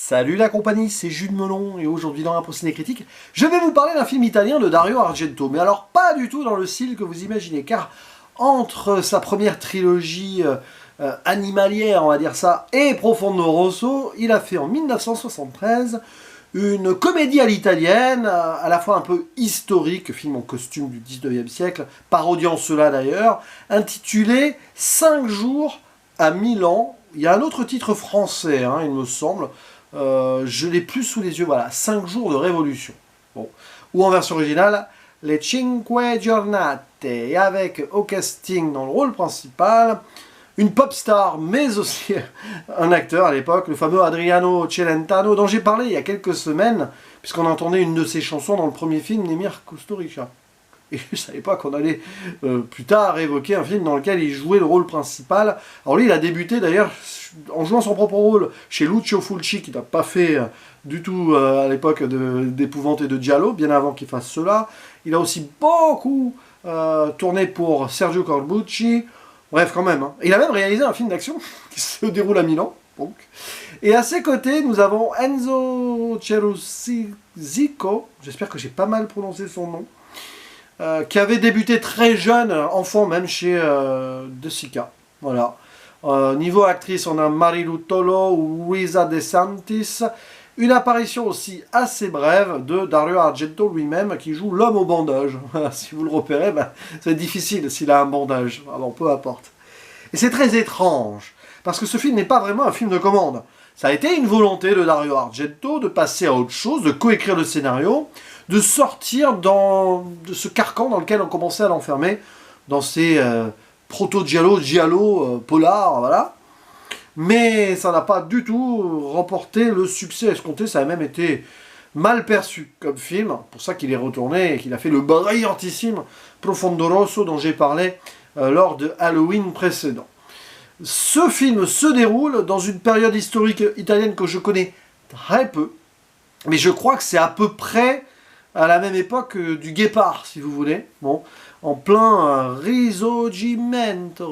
Salut la compagnie, c'est Jules Melon et aujourd'hui dans la Ciné Critique, je vais vous parler d'un film italien de Dario Argento, mais alors pas du tout dans le style que vous imaginez, car entre sa première trilogie animalière, on va dire ça, et Profondo Rosso, il a fait en 1973 une comédie à l'italienne, à la fois un peu historique, film en costume du 19e siècle, parodiant cela d'ailleurs, intitulé 5 jours à Milan. Il y a un autre titre français, hein, il me semble. Je l'ai plus sous les yeux, voilà, 5 jours de révolution. Bon. Ou en version originale, Les Cinque Giornate, et avec au casting dans le rôle principal, une pop star, mais aussi un acteur à l'époque, le fameux Adriano Celentano, dont j'ai parlé il y a quelques semaines, puisqu'on entendait une de ses chansons dans le premier film, Nemir Kusturica. Et je ne savais pas qu'on allait plus tard évoquer un film dans lequel il jouait le rôle principal. Alors lui, il a débuté d'ailleurs en jouant son propre rôle chez Lucio Fulci, qui n'a pas fait du tout à l'époque d'Épouvante et de Giallo, bien avant qu'il fasse cela. Il a aussi beaucoup tourné pour Sergio Corbucci. Bref, quand même. Hein. Il a même réalisé un film d'action qui se déroule à Milan. Donc. Et à ses côtés, nous avons Enzo Ceruzico, j'espère que j'ai pas mal prononcé son nom, qui avait débuté très jeune, enfant même, chez De Sica. Voilà. Niveau actrice, on a Marilu Tolo ou Luisa De Santis. Une apparition aussi assez brève de Dario Argento lui-même, qui joue l'homme au bandage. Si vous le repérez, ben, c'est difficile s'il a un bandage. Alors, peu importe. Et c'est très étrange, parce que ce film n'est pas vraiment un film de commande. Ça a été une volonté de Dario Argento de passer à autre chose, de coécrire le scénario, de sortir de ce carcan dans lequel on commençait à l'enfermer, dans ces proto-giallo, polar, voilà. Mais ça n'a pas du tout remporté le succès escompté, ça a même été mal perçu comme film, pour ça qu'il est retourné et qu'il a fait le brillantissime Profondo Rosso dont j'ai parlé lors de Halloween précédent. Ce film se déroule dans une période historique italienne que je connais très peu, mais je crois que c'est à peu près à la même époque du Guépard, si vous voulez. Bon, en plein risorgimento,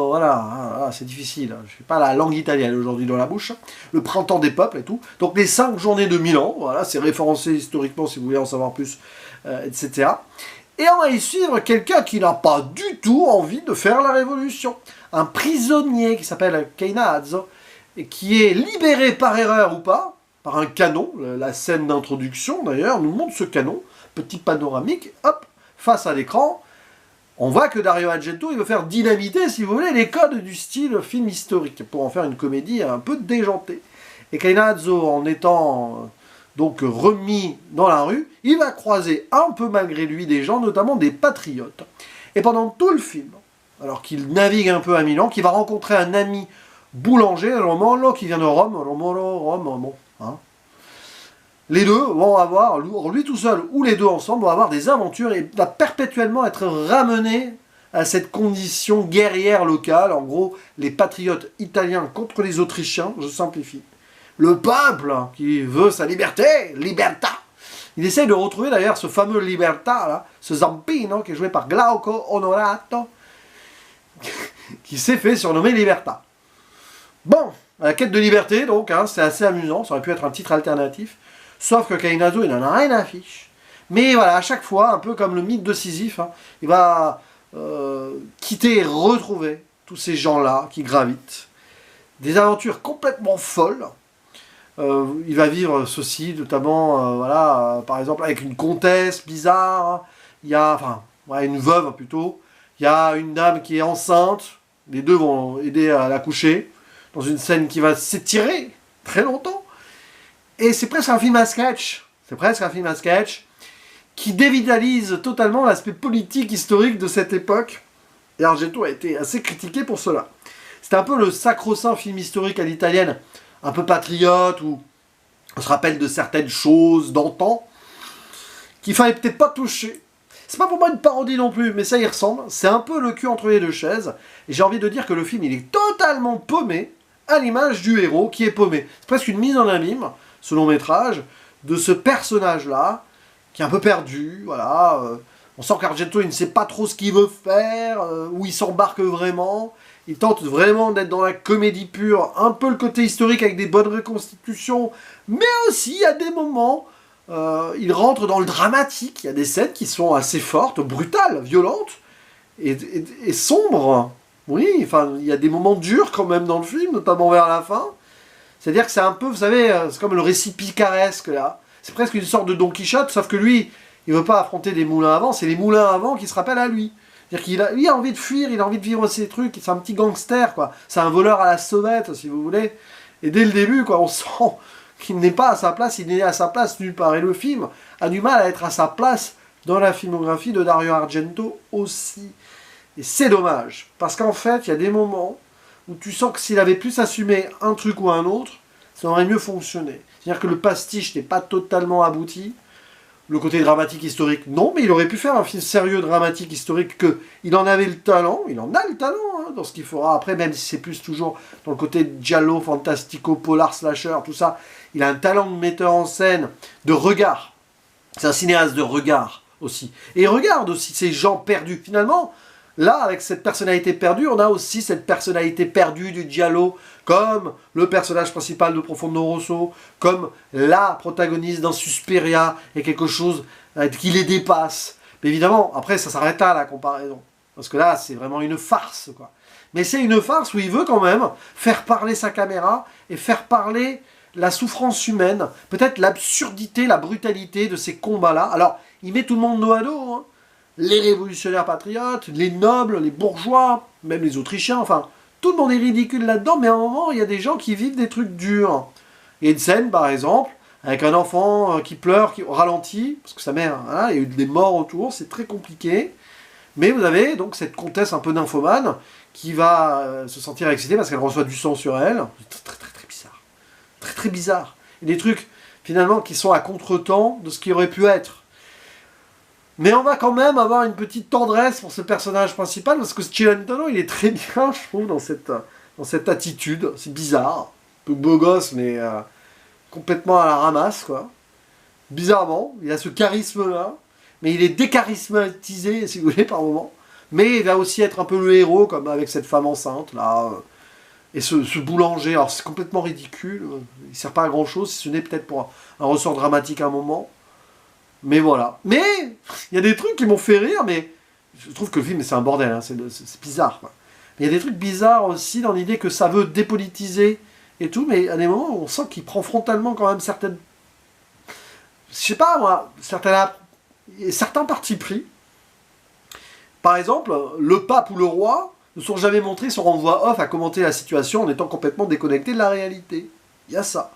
voilà, c'est difficile, je n'ai pas la langue italienne aujourd'hui dans la bouche, le printemps des peuples et tout. Donc les 5 journées de Milan, voilà, c'est référencé historiquement si vous voulez en savoir plus, etc. Et on va y suivre quelqu'un qui n'a pas du tout envie de faire la révolution. Un prisonnier qui s'appelle Keinazzo, et qui est libéré par erreur ou pas, par un canon. La scène d'introduction d'ailleurs nous montre ce canon, petit panoramique, hop, face à l'écran. On voit que Dario Argento, il veut faire dynamiter, si vous voulez, les codes du style film historique, pour en faire une comédie un peu déjantée. Et Keinazzo, en étant donc remis dans la rue, il va croiser un peu malgré lui des gens, notamment des patriotes. Et pendant tout le film, alors qu'il navigue un peu à Milan, qu'il va rencontrer un ami boulanger, Romolo, qui vient de Rome, Rome, hein. Les deux vont avoir, lui tout seul ou les deux ensemble, vont avoir des aventures et va perpétuellement être ramené à cette condition guerrière locale. En gros, les patriotes italiens contre les Autrichiens, je simplifie. Le peuple qui veut sa liberté, libertà. Il essaye de retrouver d'ailleurs ce fameux libertà, là, ce Zampino, qui est joué par Glauco Onorato, qui s'est fait surnommer Libertà. Bon, la quête de liberté, donc, hein, c'est assez amusant, ça aurait pu être un titre alternatif. Sauf que Keinazzo, il n'en a rien à fiche. Mais voilà, à chaque fois, un peu comme le mythe de Sisyphe, hein, il va quitter et retrouver tous ces gens-là qui gravitent. Des aventures complètement folles. Il va vivre ceci, notamment, voilà, par exemple, avec une comtesse bizarre. Il y a, enfin, ouais, une veuve plutôt. Il y a une dame qui est enceinte. Les deux vont aider à l'accoucher. Dans une scène qui va s'étirer très longtemps. Et c'est presque un film à sketch. C'est presque un film à sketch qui dévitalise totalement l'aspect politique historique de cette époque. Et Argento a été assez critiqué pour cela. C'était un peu le sacro-saint film historique à l'italienne, un peu patriote, où on se rappelle de certaines choses d'antan, qu'il fallait peut-être pas toucher. C'est pas pour moi une parodie non plus, mais ça y ressemble. C'est un peu le cul entre les deux chaises. Et j'ai envie de dire que le film, il est totalement paumé, à l'image du héros qui est paumé. C'est presque une mise en abîme, ce long métrage, de ce personnage-là, qui est un peu perdu, voilà. On sent qu'Argento, il ne sait pas trop ce qu'il veut faire, où il s'embarque vraiment. Il tente vraiment d'être dans la comédie pure, un peu le côté historique avec des bonnes reconstitutions, mais aussi à des moments, il rentre dans le dramatique. Il y a des scènes qui sont assez fortes, brutales, violentes et sombres. Oui, enfin, il y a des moments durs quand même dans le film, notamment vers la fin. C'est-à-dire que c'est un peu, vous savez, c'est comme le récit picaresque là. C'est presque une sorte de Don Quichotte, sauf que lui, il veut pas affronter des moulins à vent, c'est les moulins à vent qui se rappellent à lui. C'est-à-dire qu'il a envie de fuir, il a envie de vivre ses trucs, c'est un petit gangster, quoi. C'est un voleur à la sauvette, si vous voulez. Et dès le début, quoi, on sent qu'il n'est pas à sa place, il n'est à sa place nulle part. Et le film a du mal à être à sa place dans la filmographie de Dario Argento aussi. Et c'est dommage, parce qu'en fait, il y a des moments où tu sens que s'il avait plus assumé un truc ou un autre, ça aurait mieux fonctionné. C'est-à-dire que le pastiche n'est pas totalement abouti. Le côté dramatique historique, non, mais il aurait pu faire un film sérieux dramatique historique il en avait le talent, il en a le talent dans ce qu'il fera après, même si c'est plus toujours dans le côté giallo, fantastico, polar, slasher, tout ça. Il a un talent de metteur en scène, de regard. C'est un cinéaste de regard aussi. Et il regarde aussi ces gens perdus. Finalement, là, avec cette personnalité perdue, on a aussi cette personnalité perdue du giallo, comme le personnage principal de Profondo Rosso, comme la protagoniste dans Suspiria, et quelque chose qui les dépasse. Mais évidemment, après, ça s'arrête là, la comparaison. Parce que là, c'est vraiment une farce, quoi. Mais c'est une farce où il veut quand même faire parler sa caméra, et faire parler la souffrance humaine, peut-être l'absurdité, la brutalité de ces combats-là. Alors, il met tout le monde dos à dos, hein. Les révolutionnaires patriotes, les nobles, les bourgeois, même les Autrichiens, enfin, tout le monde est ridicule là-dedans, mais à un moment, il y a des gens qui vivent des trucs durs. Il y a une scène, par exemple, avec un enfant qui pleure, qui ralentit, parce que sa mère, hein, il y a eu des morts autour, c'est très compliqué. Mais vous avez donc cette comtesse un peu nymphomane qui va se sentir excitée parce qu'elle reçoit du sang sur elle. C'est très, très, très bizarre. Très, très bizarre. Et des trucs, finalement, qui sont à contre-temps de ce qui aurait pu être. Mais on va quand même avoir une petite tendresse pour ce personnage principal, parce que Celentano, il est très bien, je trouve, dans cette attitude. C'est bizarre, un peu beau gosse, mais complètement à la ramasse, quoi. Bizarrement, il a ce charisme-là, mais il est décharismatisé, si vous voulez, par moment. Mais il va aussi être un peu le héros, comme avec cette femme enceinte, là. Et ce boulanger, alors c'est complètement ridicule, il ne sert pas à grand-chose, si ce n'est peut-être pour un ressort dramatique à un moment. Mais voilà. Mais il y a des trucs qui m'ont fait rire, mais je trouve que le film, c'est un bordel, hein, c'est bizarre, quoi. Mais il y a des trucs bizarres aussi dans l'idée que ça veut dépolitiser et tout, mais à des moments où on sent qu'il prend frontalement quand même certaines... Je sais pas, moi, certains partis pris. Par exemple, le pape ou le roi ne sont jamais montrés sur en voix off à commenter la situation en étant complètement déconnectés de la réalité. Il y a ça.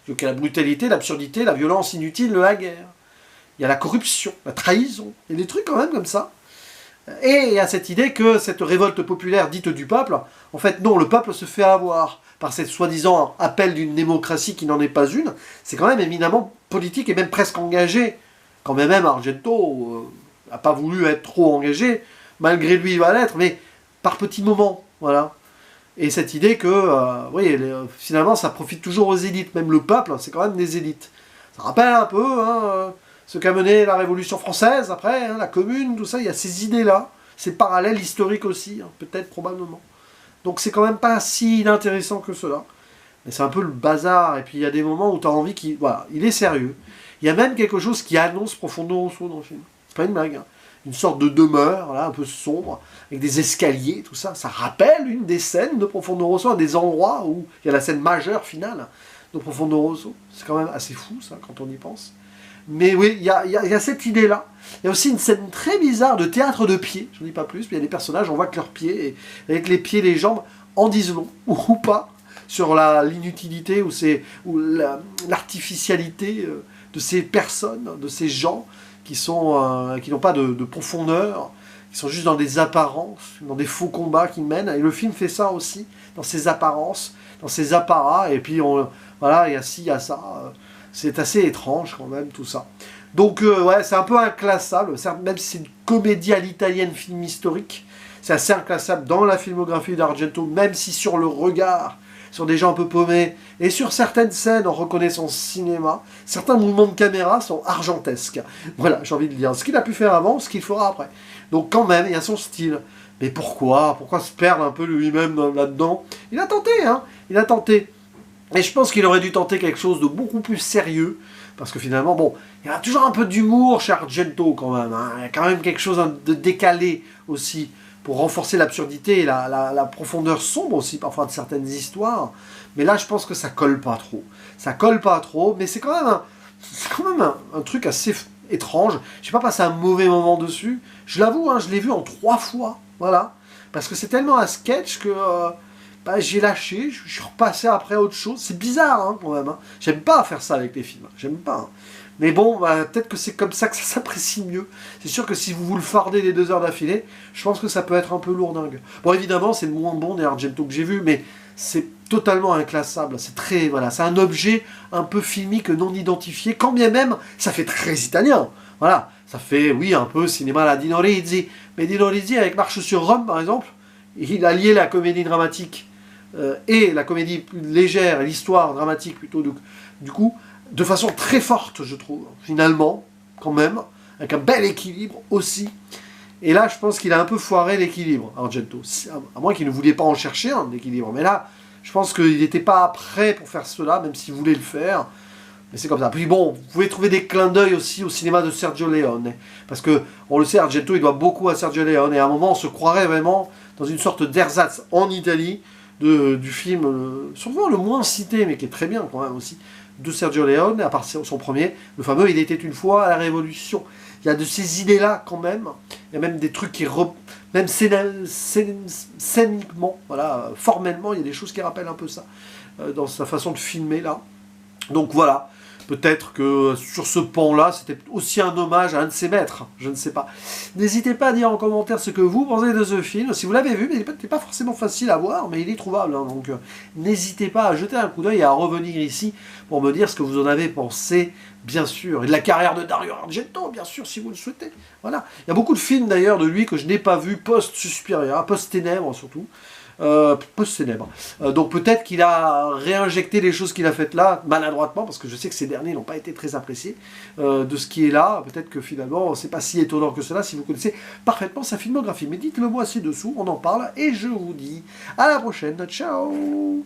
Donc il y a la brutalité, l'absurdité, la violence inutile de la guerre. Il y a la corruption, la trahison, il y a des trucs quand même comme ça. Et il y a cette idée que cette révolte populaire dite du peuple, en fait non, le peuple se fait avoir par cette soi-disant appel d'une démocratie qui n'en est pas une. C'est quand même éminemment politique et même presque engagé. Quand même Argento n'a pas voulu être trop engagé, malgré lui il va l'être, mais par petits moments, voilà. Et cette idée que, oui, finalement ça profite toujours aux élites, même le peuple, c'est quand même des élites. Ça rappelle un peu, hein, ce qu'a mené la Révolution française, après, hein, la Commune, tout ça, il y a ces idées-là, ces parallèles historiques aussi, hein, peut-être, probablement. Donc c'est quand même pas si inintéressant que cela. Mais c'est un peu le bazar, et puis il y a des moments où tu as envie qu'il... Voilà, il est sérieux. Il y a même quelque chose qui annonce Profondo Rosso dans le film. C'est pas une blague, hein. Une sorte de demeure, là, un peu sombre, avec des escaliers, tout ça. Ça rappelle une des scènes de Profondo Rosso, à des endroits où il y a la scène majeure finale de Profondo Rosso. C'est quand même assez fou, ça, quand on y pense. Mais oui, il y a cette idée-là. Il y a aussi une scène très bizarre de théâtre de pieds, je ne dis pas plus, mais il y a des personnages, on voit que leurs pieds, et avec les pieds et les jambes, en disent long, ou pas, sur l'inutilité ou l'artificialité de ces personnes, de ces gens qui n'ont pas de profondeur, qui sont juste dans des apparences, dans des faux combats qu'ils mènent. Et le film fait ça aussi, dans ses apparences, dans ses apparats, et puis voilà, il y a ci, il y a ça. C'est assez étrange quand même tout ça. Donc ouais, c'est un peu inclassable, même si c'est une comédie à l'italienne, film historique, c'est assez inclassable dans la filmographie d'Argento, même si sur le regard, sur des gens un peu paumés, et sur certaines scènes, on reconnaît son cinéma, certains mouvements de caméra sont argentesques. Voilà, j'ai envie de dire. Ce qu'il a pu faire avant, ce qu'il fera après. Donc quand même, il y a son style. Mais pourquoi? Pourquoi se perdre un peu lui-même là-dedans? Il a tenté, hein. Il a tenté. Et je pense qu'il aurait dû tenter quelque chose de beaucoup plus sérieux. Parce que finalement, bon, il y a toujours un peu d'humour chez Argento quand même. Hein. Il y a quand même quelque chose de décalé aussi. Pour renforcer l'absurdité et la profondeur sombre aussi parfois de certaines histoires. Mais là, je pense que ça colle pas trop. Ça colle pas trop, mais c'est quand même un truc assez étrange. Je n'ai pas passé un mauvais moment dessus. Je l'avoue, hein, je l'ai vu en 3 fois. Voilà. Parce que c'est tellement un sketch que j'ai lâché. Je suis repassé après à autre chose. C'est bizarre hein, quand même. Hein. J'aime pas faire ça avec les films. J'aime pas. Hein. Mais bon, peut-être que c'est comme ça que ça s'apprécie mieux. C'est sûr que si vous le fardez les 2 heures d'affilée, je pense que ça peut être un peu lourdingue. Bon, évidemment, c'est le moins bon des Argento que j'ai vu, mais c'est totalement inclassable. C'est très, voilà, c'est un objet un peu filmique non identifié, quand bien même, ça fait très italien. Voilà, ça fait, oui, un peu cinéma à la Dino Risi. Mais Dino Risi, avec Marche sur Rome, par exemple, il a lié la comédie dramatique et la comédie plus légère, l'histoire dramatique plutôt, du coup, de façon très forte, je trouve, finalement, quand même, avec un bel équilibre aussi. Et là, je pense qu'il a un peu foiré l'équilibre, Argento. À moins qu'il ne voulait pas en chercher un équilibre. Mais là, je pense qu'il n'était pas prêt pour faire cela, même s'il voulait le faire. Mais c'est comme ça. Puis bon, vous pouvez trouver des clins d'œil aussi au cinéma de Sergio Leone. Parce que, on le sait, Argento, il doit beaucoup à Sergio Leone. Et à un moment, on se croirait vraiment dans une sorte d'ersatz en Italie du film, souvent le moins cité, mais qui est très bien quand même aussi, de Sergio Leone, à part son premier, le fameux Il était une fois à la Révolution. Il y a de ces idées-là quand même. Il y a même des trucs qui... Même scéniquement, voilà, formellement, il y a des choses qui rappellent un peu ça, dans sa façon de filmer là. Donc voilà, peut-être que sur ce pan-là, c'était aussi un hommage à un de ses maîtres, je ne sais pas. N'hésitez pas à dire en commentaire ce que vous pensez de ce film, si vous l'avez vu, mais il n'est pas forcément facile à voir, mais il est trouvable, hein, donc n'hésitez pas à jeter un coup d'œil et à revenir ici pour me dire ce que vous en avez pensé, bien sûr, et de la carrière de Dario Argento, bien sûr, si vous le souhaitez. Voilà. Il y a beaucoup de films d'ailleurs de lui que je n'ai pas vu post-Suspiria, post-Ténèbres surtout. Post-Ténèbres. Donc peut-être qu'il a réinjecté les choses qu'il a faites là, maladroitement, parce que je sais que ces derniers n'ont pas été très appréciés de ce qui est là. Peut-être que finalement, c'est pas si étonnant que cela si vous connaissez parfaitement sa filmographie. Mais dites-le moi ci-dessous, on en parle, et je vous dis à la prochaine. Ciao!